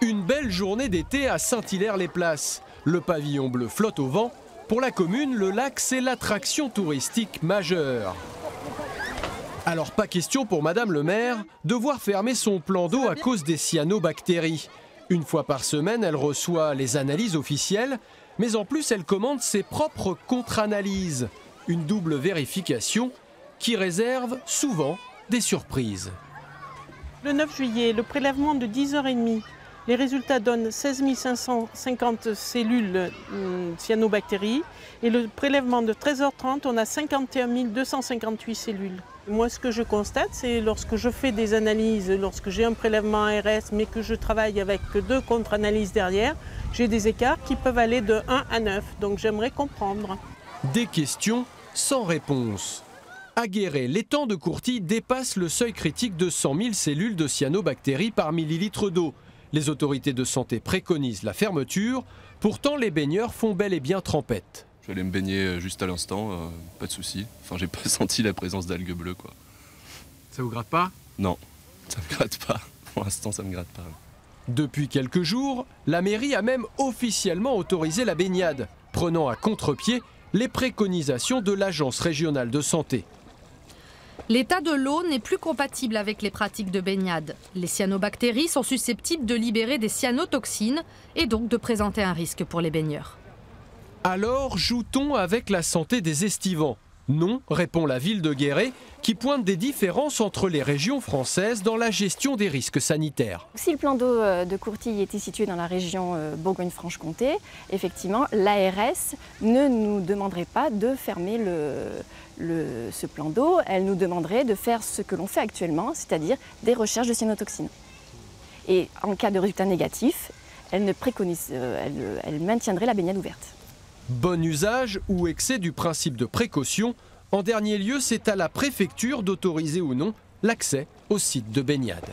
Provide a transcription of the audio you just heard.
Une belle journée d'été à Saint-Hilaire-les-Places. Le pavillon bleu flotte au vent. Pour la commune, le lac, c'est l'attraction touristique majeure. Alors pas question pour Madame le maire de voir fermer son plan d'eau à cause des cyanobactéries. Une fois par semaine, elle reçoit les analyses officielles, mais en plus elle commande ses propres contre-analyses. Une double vérification qui réserve souvent des surprises. Le 9 juillet, le prélèvement de 10h30. Les résultats donnent 16 550 cellules cyanobactéries. Et le prélèvement de 13h30, on a 51 258 cellules. Moi, ce que je constate, c'est lorsque je fais des analyses, lorsque j'ai un prélèvement ARS, mais que je travaille avec 2 contre-analyses derrière, j'ai des écarts qui peuvent aller de 1 à 9. Donc j'aimerais comprendre. Des questions sans réponse. À Guéret, l'étang de Courtille dépasse le seuil critique de 100 000 cellules de cyanobactéries par millilitre d'eau. Les autorités de santé préconisent la fermeture. Pourtant, les baigneurs font bel et bien trempette. Je vais aller me baigner juste à l'instant, pas de souci. Enfin, j'ai pas senti la présence d'algues bleues, quoi. Ça vous gratte pas? Non, ça me gratte pas. Pour l'instant, ça me gratte pas. Depuis quelques jours, la mairie a même officiellement autorisé la baignade, prenant à contre-pied les préconisations de l'Agence régionale de santé. L'état de l'eau n'est plus compatible avec les pratiques de baignade. Les cyanobactéries sont susceptibles de libérer des cyanotoxines et donc de présenter un risque pour les baigneurs. Alors, joue-t-on avec la santé des estivants? Non, répond la ville de Guéret, qui pointe des différences entre les régions françaises dans la gestion des risques sanitaires. Si le plan d'eau de Courtille était situé dans la région Bourgogne-Franche-Comté, effectivement, l'ARS ne nous demanderait pas de fermer ce plan d'eau. Elle nous demanderait de faire ce que l'on fait actuellement, c'est-à-dire des recherches de cyanotoxines. Et en cas de résultat négatif, elle maintiendrait la baignade ouverte. Bon usage ou excès du principe de précaution, en dernier lieu, c'est à la préfecture d'autoriser ou non l'accès au site de baignade.